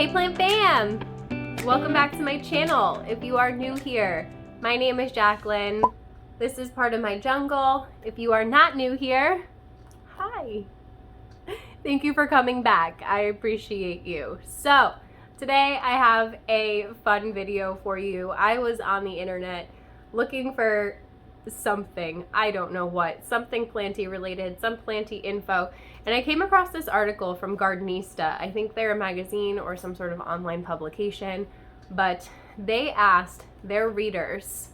Hey plant fam! Welcome back to my channel. If you are new here, my name is Jacqueline. This is part of my jungle. If you are not new here, hi. Thank you for coming back. I appreciate you. So today I have a fun video for you. I was on the internet looking for something, I don't know what, something planty related, some planty info, and I came across this article from Gardenista. I think they're a magazine or some sort of online publication, but they asked their readers,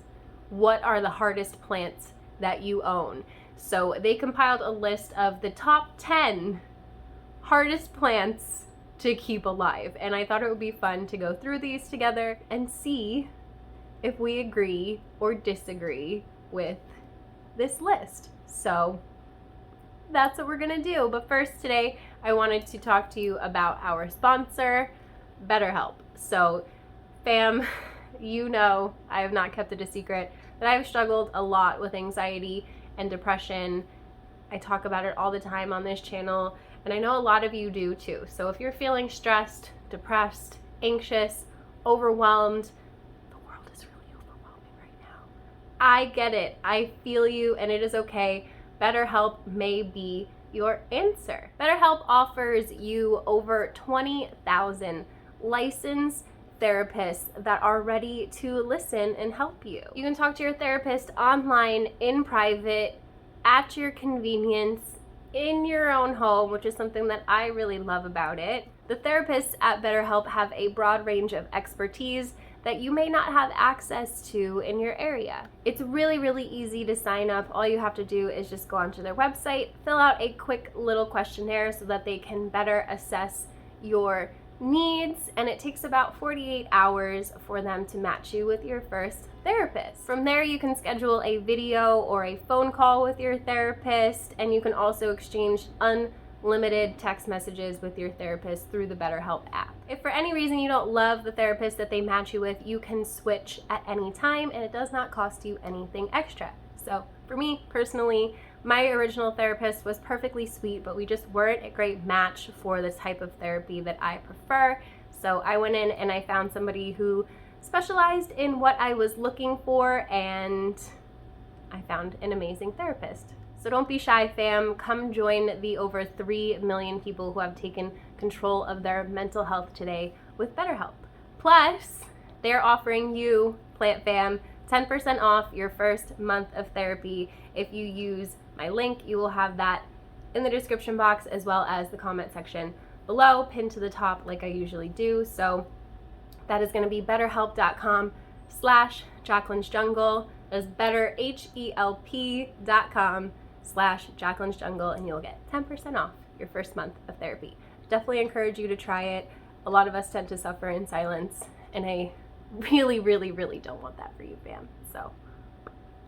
what are the hardest plants that you own? So they compiled a list of the top 10 hardest plants to keep alive, and I thought it would be fun to go through these together and see if we agree or disagree with this list. So that's what we're gonna do. But first today, I wanted to talk to you about our sponsor, BetterHelp. So fam, you know I have not kept it a secret that I've struggled a lot with anxiety and depression. I talk about it all the time on this channel, and I know a lot of you do too. So if you're feeling stressed, depressed, anxious, overwhelmed, I get it. I feel you, and it is okay. BetterHelp may be your answer. BetterHelp offers you over 20,000 licensed therapists that are ready to listen and help you. You can talk to your therapist online, in private, at your convenience, in your own home, which is something that I really love about it. The therapists at BetterHelp have a broad range of expertise that you may not have access to in your area. It's really easy to sign up. All you have to do is just go onto their website, fill out a quick little questionnaire so that they can better assess your needs, and it takes about 48 hours for them to match you with your first therapist. From there, you can schedule a video or a phone call with your therapist, and you can also exchange unlimited text messages with your therapist through the BetterHelp app. If for any reason you don't love the therapist that they match you with, you can switch at any time, and it does not cost you anything extra. So for me personally, my original therapist was perfectly sweet, but we just weren't a great match for the type of therapy that I prefer. So I went in and I found somebody who specialized in what I was looking for, and I found an amazing therapist. So don't be shy, fam. Come join the over 3 million people who have taken control of their mental health today with BetterHelp. Plus, they're offering you, plant fam, 10% off your first month of therapy if you use my link. You will have that in the description box as well as the comment section below, pinned to the top like I usually do. So that is going to be betterhelp.com/Jacqueline's Jungle. That's betterhelp.com/Jacqueline's Jungle, and you'll get 10% off your first month of therapy. Definitely encourage you to try it. A lot of us tend to suffer in silence, and I really don't want that for you, fam. So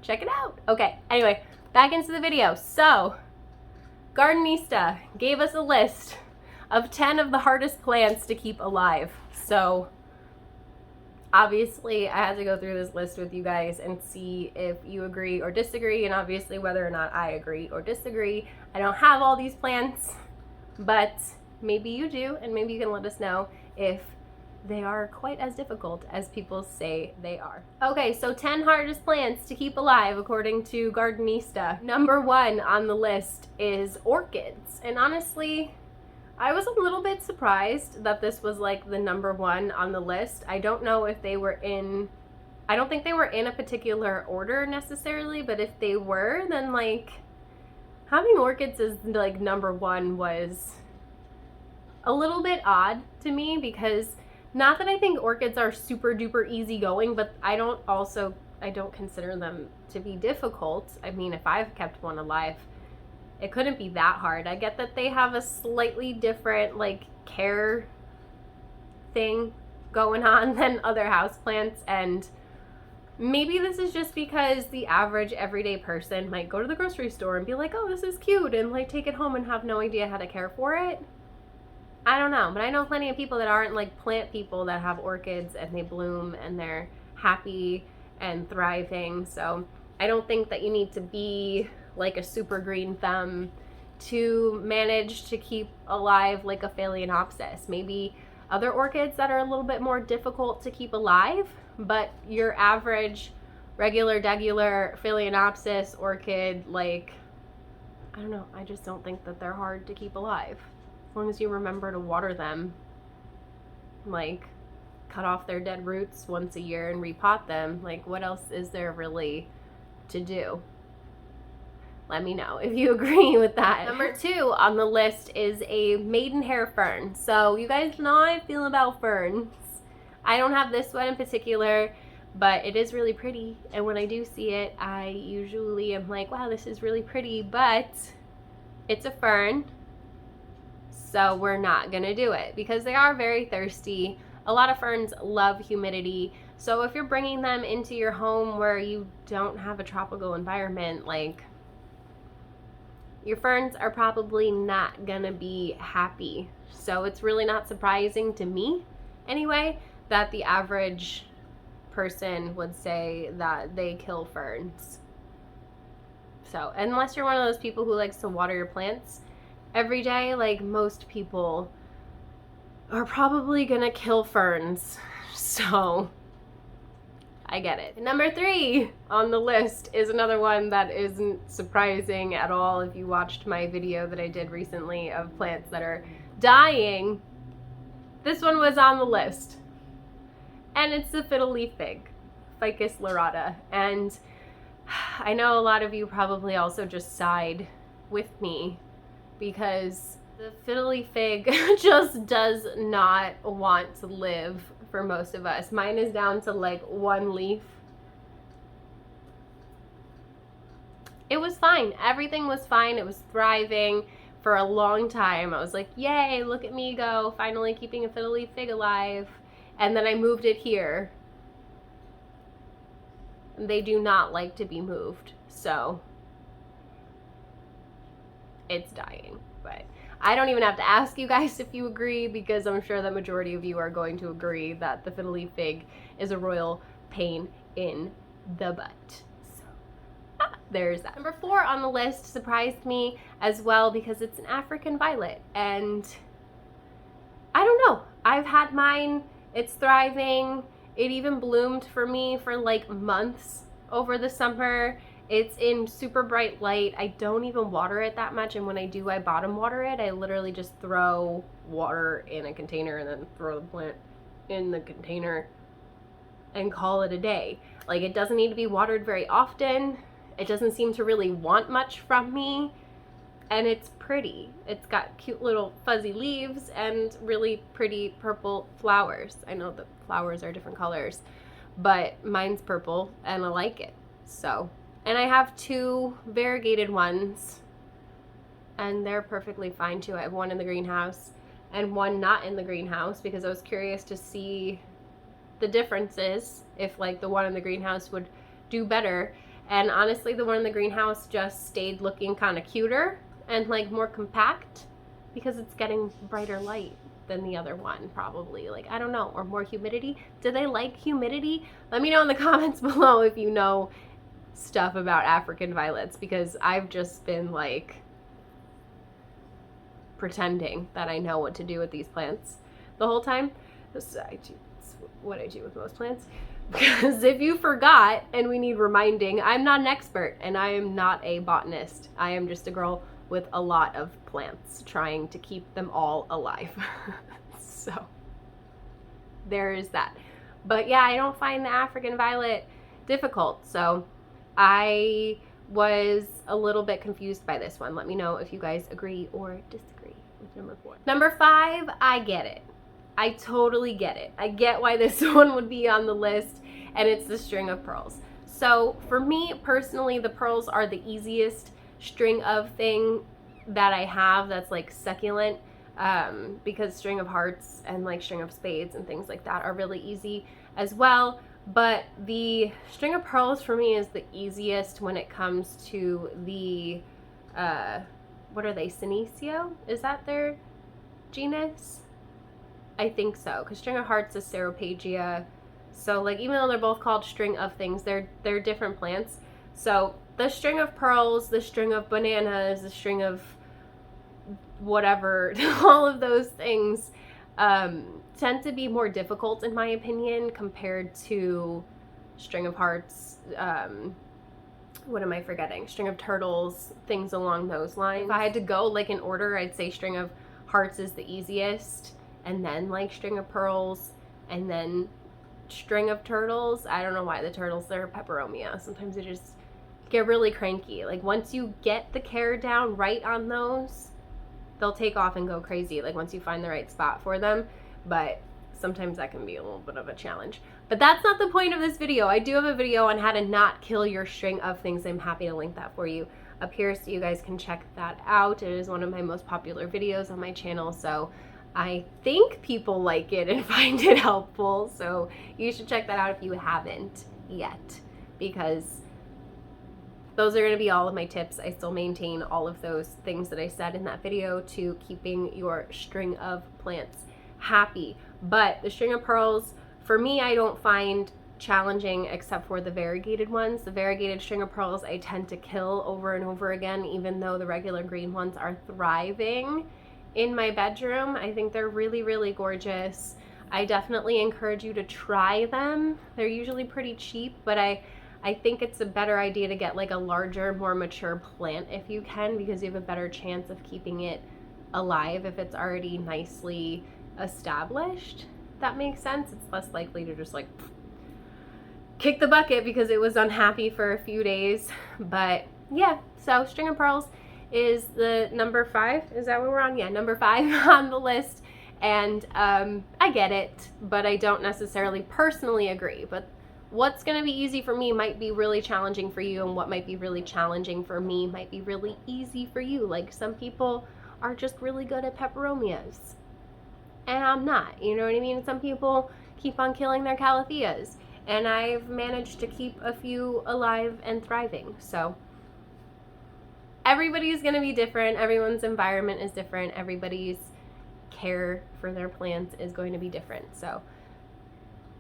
check it out. Okay, anyway, back into the video. So Gardenista gave us a list of 10 of the hardest plants to keep alive. So obviously, I had to go through this list with you guys and see if you agree or disagree, and obviously whether or not I agree or disagree. I don't have all these plants, but maybe you do, and maybe you can let us know if they are quite as difficult as people say they are. Okay, so 10 hardest plants to keep alive according to Gardenista. Number 1 on the list is orchids, and honestly, I was a little bit surprised that this was like the number 1 on the list. I don't know if they were I don't think they were in a particular order necessarily, but if they were, then like having orchids as like number 1 was a little bit odd to me, because not that I think orchids are super duper easygoing, but I don't consider them to be difficult. I mean, if I've kept one alive, it couldn't be that hard. I get that they have a slightly different like care thing going on than other houseplants, and maybe this is just because the average everyday person might go to the grocery store and be like, oh, this is cute, and like take it home and have no idea how to care for it. I don't know, but I know plenty of people that aren't like plant people that have orchids and they bloom and they're happy and thriving. So I don't think that you need to be like a super green thumb to manage to keep alive like a phalaenopsis. Maybe other orchids that are a little bit more difficult to keep alive, but your average regular degular phalaenopsis orchid, like, I don't know, I just don't think that they're hard to keep alive. As long as you remember to water them, like cut off their dead roots once a year and repot them, like what else is there really to do? Let me know if you agree with that. Number 2 on the list is a Maidenhair Fern. So you guys know how I feel about ferns. I don't have this one in particular, but it is really pretty, and when I do see it, I usually am like, wow, this is really pretty, but it's a fern, so we're not gonna do it because they are very thirsty. A lot of ferns love humidity, so if you're bringing them into your home where you don't have a tropical environment, like, your ferns are probably not gonna be happy. So it's really not surprising to me, anyway, that the average person would say that they kill ferns. So unless you're one of those people who likes to water your plants every day, like most people are probably gonna kill ferns. So I get it. Number 3 on the list is another one that isn't surprising at all if you watched my video that I did recently of plants that are dying. This one was on the list. And it's the Fiddle Leaf Fig, Ficus lyrata. And I know a lot of you probably also just sighed with me because the Fiddle Leaf Fig just does not want to live for most of us. Mine is down to like 1 leaf. It was fine. Everything was fine. It was thriving for a long time. I was like, yay, look at me go, finally keeping a Fiddle Leaf Fig alive. And then I moved it here. They do not like to be moved, so it's dying. But I don't even have to ask you guys if you agree, because I'm sure the majority of you are going to agree that the Fiddle Leaf Fig is a royal pain in the butt. So there's that. Number 4 on the list surprised me as well because it's an African violet, and I don't know. I've had mine. It's thriving. It even bloomed for me for like months over the summer. It's in super bright light. I don't even water it that much, and when I do, I bottom water it. I literally just throw water in a container and then throw the plant in the container and call it a day. Like, it doesn't need to be watered very often. It doesn't seem to really want much from me, and it's pretty. It's got cute little fuzzy leaves and really pretty purple flowers. I know the flowers are different colors, but mine's purple and I like it. So, and I have 2 variegated ones and they're perfectly fine too. I have one in the greenhouse and one not in the greenhouse because I was curious to see the differences, if like the one in the greenhouse would do better. And honestly, the one in the greenhouse just stayed looking kind of cuter and like more compact because it's getting brighter light than the other one, probably. Like, I don't know, or more humidity. Do they like humidity? Let me know in the comments below if you know stuff about African violets, because I've just been like pretending that I know what to do with these plants the whole time. It's what I do with most plants. Because if you forgot and we need reminding, I'm not an expert and I am not a botanist. I am just a girl with a lot of plants trying to keep them all alive. So there is that. But yeah, I don't find the African violet difficult. So I was a little bit confused by this one. Let me know if you guys agree or disagree with number 4. Number 5, I get it. I totally get it. I get why this one would be on the list, and it's the string of pearls. So for me personally, the pearls are the easiest string of thing that I have that's like succulent, because string of hearts and like string of spades and things like that are really easy as well. But the string of pearls for me is the easiest when it comes to the what are they, Senecio? Is that their genus? I think so, because string of hearts is Ceropagia. So like, even though they're both called string of things, they're different plants. So the string of pearls, the string of bananas, the string of whatever, all of those things tend to be more difficult in my opinion compared to string of hearts, what am I forgetting? String of turtles, things along those lines. If I had to go like in order, I'd say string of hearts is the easiest, and then like string of pearls, and then string of turtles. I don't know why the turtles, they're peperomia. Sometimes they just get really cranky. Like once you get the care down right on those, they'll take off and go crazy, like once you find the right spot for them. But sometimes that can be a little bit of a challenge. But that's not the point of this video. I do have a video on how to not kill your string of things. I'm happy to link that for you up here so you guys can check that out. It is one of my most popular videos on my channel, so I think people like it and find it helpful. So you should check that out if you haven't yet, because those are going to be all of my tips. I still maintain all of those things that I said in that video to keeping your string of plants happy. But the string of pearls, for me, I don't find challenging except for the variegated ones. The variegated string of pearls I tend to kill over and over again, even though the regular green ones are thriving in my bedroom. I think they're really, really gorgeous. I definitely encourage you to try them. They're usually pretty cheap, but I think it's a better idea to get like a larger, more mature plant if you can, because you have a better chance of keeping it alive if it's already nicely established. If that makes sense. It's less likely to just like kick the bucket because it was unhappy for a few days. But yeah, so string of pearls is the number 5. Is that what we're on? Yeah, number 5 on the list. And I get it, but I don't necessarily personally agree. But what's going to be easy for me might be really challenging for you, and what might be really challenging for me might be really easy for you. Like some people are just really good at peperomias, and I'm not, you know what I mean? Some people keep on killing their Calatheas, and I've managed to keep a few alive and thriving. So everybody's going to be different. Everyone's environment is different. Everybody's care for their plants is going to be different. So,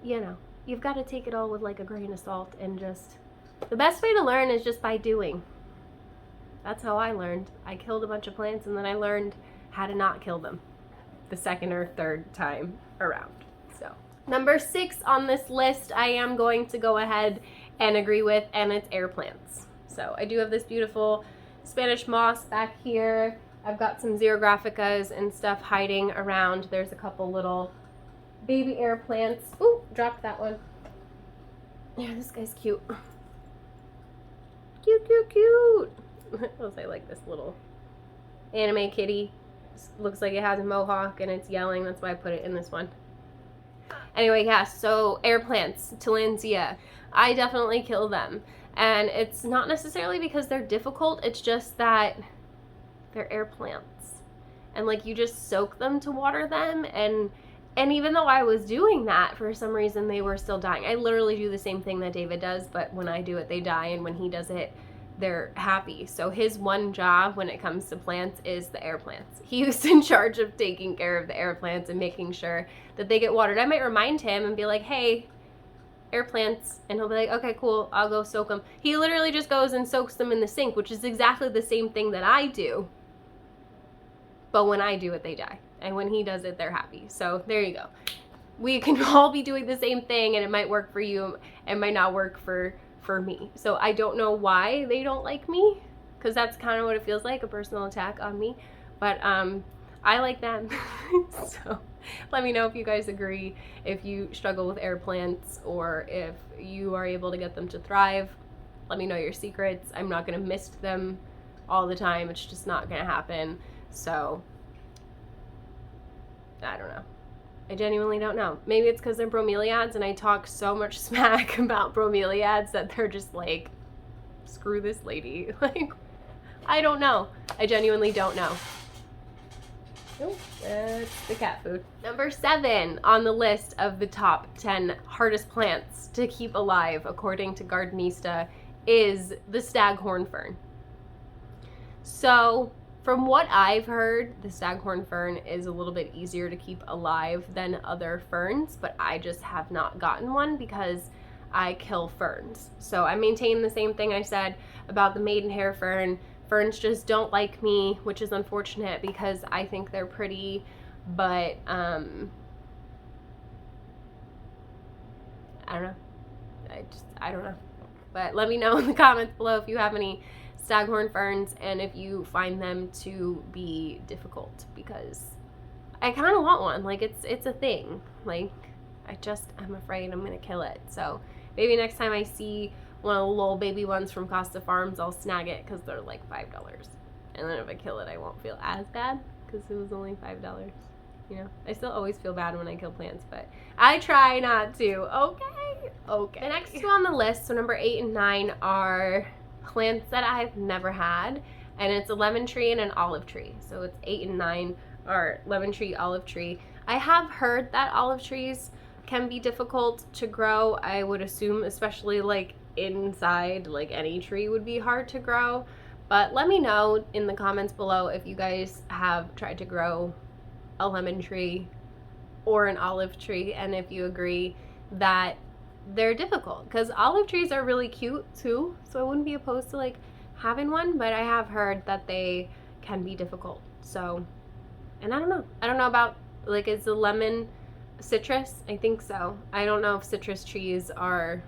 you know, you've got to take it all with like a grain of salt, and just the best way to learn is just by doing. That's how I learned. I killed a bunch of plants, and then I learned how to not kill them the second or third time around. So number 6 on this list, I am going to go ahead and agree with, and it's air plants. So I do have this beautiful Spanish moss back here. I've got some xerographicas and stuff hiding around. There's a couple little baby air plants. Ooh, dropped that one. Yeah, this guy's cute. Cute, cute, cute. I like this little anime kitty. Looks like it has a mohawk and it's yelling. That's why I put it in this one. Anyway, yeah, so air plants, Tillandsia. I definitely kill them. And it's not necessarily because they're difficult. It's just that they're air plants. And like you just soak them to water them. And even though I was doing that, for some reason they were still dying. I literally do the same thing that David does, but when I do it, they die. And when he does it, they're happy. So his one job when it comes to plants is the air plants. He was in charge of taking care of the air plants and making sure that they get watered. I might remind him and be like, hey, air plants, and he'll be like, okay, cool, I'll go soak them. He literally just goes and soaks them in the sink, which is exactly the same thing that I do. But when I do it, they die. And when he does it, they're happy. So there you go. We can all be doing the same thing, and it might work for you, it might not work for me. So I don't know why they don't like me, because that's kind of what it feels like, a personal attack on me. But I like them. So let me know if you guys agree, if you struggle with air plants, or if you are able to get them to thrive. Let me know your secrets. I'm not going to mist them all the time. It's just not going to happen. So I don't know. I genuinely don't know. Maybe it's because they're bromeliads and I talk so much smack about bromeliads that they're just like, screw this lady. Like, I don't know. I genuinely don't know. Oh, that's the cat food. Number 7 on the list of the top 10 hardest plants to keep alive, according to Gardenista, is the Staghorn Fern. So from what I've heard, the Staghorn Fern is a little bit easier to keep alive than other ferns, but I just have not gotten one because I kill ferns. So I maintain the same thing I said about the Maidenhair Fern. Ferns just don't like me, which is unfortunate because I think they're pretty but I don't know. I don't know. But let me know in the comments below if you have any Staghorn Ferns and if you find them to be difficult, because I kind of want one. Like, it's a thing. Like, I'm afraid I'm gonna kill it. So maybe next time I see one of the little baby ones from Costa Farms, I'll snag it because they're like $5. And then if I kill it, I won't feel as bad because it was only $5. You know, I still always feel bad when I kill plants, but I try not to. Okay. The next two on the list, so number 8 and 9, are plants that I've never had, and it's a lemon tree and an olive tree. So it's 8 and 9 are lemon tree, olive tree. I have heard that olive trees can be difficult to grow. I would assume, especially like inside, like any tree would be hard to grow. But let me know in the comments below if you guys have tried to grow a lemon tree or an olive tree, and if you agree that they're difficult, because olive trees are really cute too, so I wouldn't be opposed to like having one, but I have heard that they can be difficult. So, and I don't know about, like, is the lemon citrus? I think so. I don't know if citrus trees are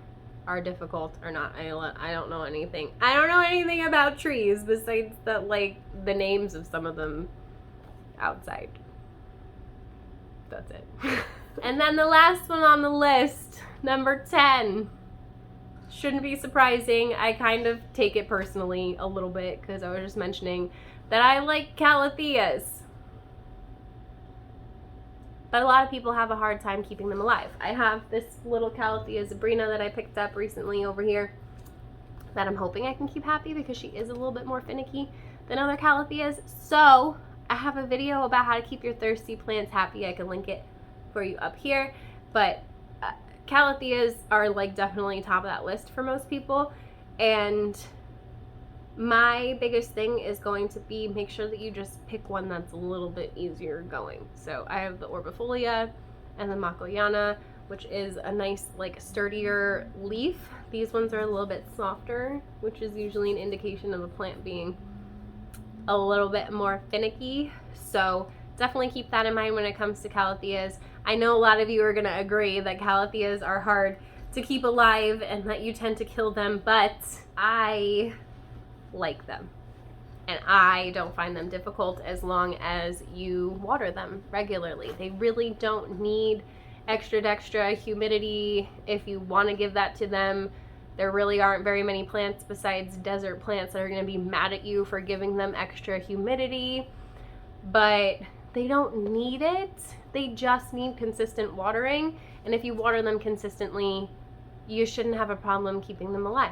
difficult or not. I don't know anything. I don't know anything about trees besides that, like, the names of some of them outside. That's it. And then the last one on the list, number 10. Shouldn't be surprising. I kind of take it personally a little bit because I was just mentioning that I like Calatheas. But a lot of people have a hard time keeping them alive. I have this little Calathea Zabrina that I picked up recently over here that I'm hoping I can keep happy because she is a little bit more finicky than other Calatheas. So I have a video about how to keep your thirsty plants happy. I can link it for you up here. But Calatheas are like definitely top of that list for most people. And my biggest thing is going to be make sure that you just pick one that's a little bit easier going. So I have the Orbifolia and the Makoyana, which is a nice, like, sturdier leaf. These ones are a little bit softer, which is usually an indication of a plant being a little bit more finicky. So definitely keep that in mind when it comes to Calatheas. I know a lot of you are going to agree that Calatheas are hard to keep alive and that you tend to kill them, but I like them. And I don't find them difficult as long as you water them regularly. They really don't need extra humidity. If you want to give that to them, there really aren't very many plants besides desert plants that are going to be mad at you for giving them extra humidity. But they don't need it. They just need consistent watering. And if you water them consistently, you shouldn't have a problem keeping them alive.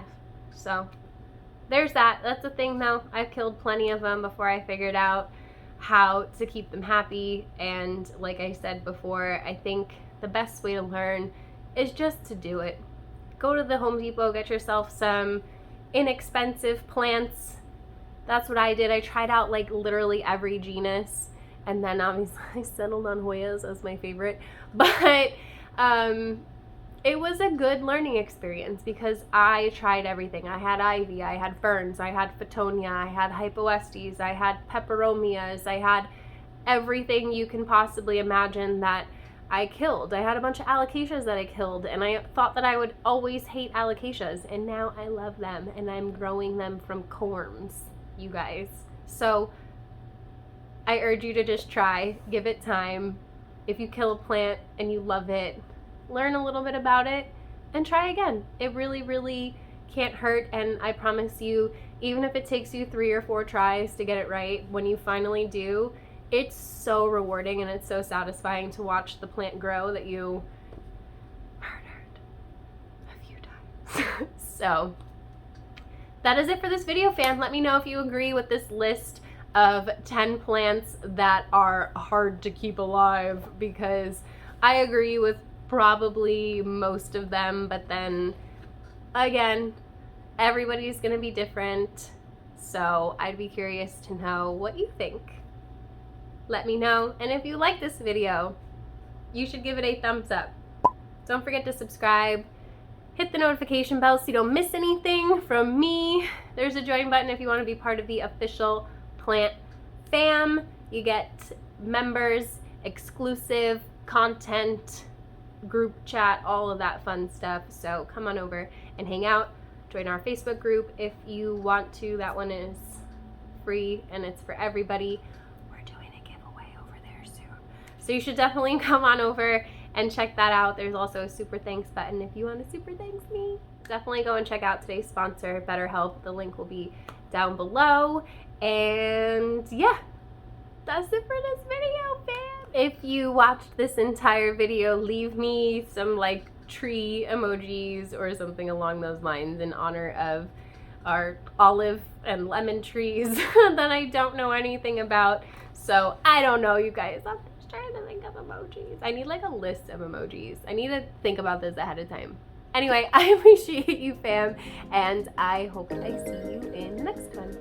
So there's that. That's the thing though. I've killed plenty of them before I figured out how to keep them happy. And like I said before, I think the best way to learn is just to do it. Go to the Home Depot, get yourself some inexpensive plants. That's what I did. I tried out like literally every genus, and then obviously I settled on Hoyas as my favorite. But it was a good learning experience because I tried everything. I had ivy, I had ferns, I had Fittonia, I had hypoestes, I had peperomias, I had everything you can possibly imagine that I killed. I had a bunch of alocasias that I killed, and I thought that I would always hate alocasias, and now I love them, and I'm growing them from corms, you guys. So I urge you to just try, give it time. If you kill a plant and you love it, learn a little bit about it and try again. It really can't hurt, and I promise you, even if it takes you 3 or 4 tries to get it right, when you finally do, it's so rewarding and it's so satisfying to watch the plant grow that you murdered a few times. So that is it for this video, fam. Let me know if you agree with this list of 10 plants that are hard to keep alive, because I agree with probably most of them, but then again, everybody's gonna be different, so I'd be curious to know what you think. Let me know, and if you like this video, you should give it a thumbs up. Don't forget to subscribe, hit the notification bell so you don't miss anything from me. There's a join button if you want to be part of the official plant fam. You get members exclusive content, group chat, all of that fun stuff. So come on over and hang out. Join our Facebook group if you want to. That one is free and it's for everybody. We're doing a giveaway over there soon. So you should definitely come on over and check that out. There's also a super thanks button if you want to super thanks me. Definitely go and check out today's sponsor, BetterHelp. The link will be down below. And yeah, that's it for this video, fam. If you watched this entire video, leave me some like tree emojis or something along those lines in honor of our olive and lemon trees that I don't know anything about. So I don't know, you guys. I'm just trying to think of emojis. I need like a list of emojis. I need to think about this ahead of time. Anyway, I appreciate you, fam, and I hope I see you in the next one.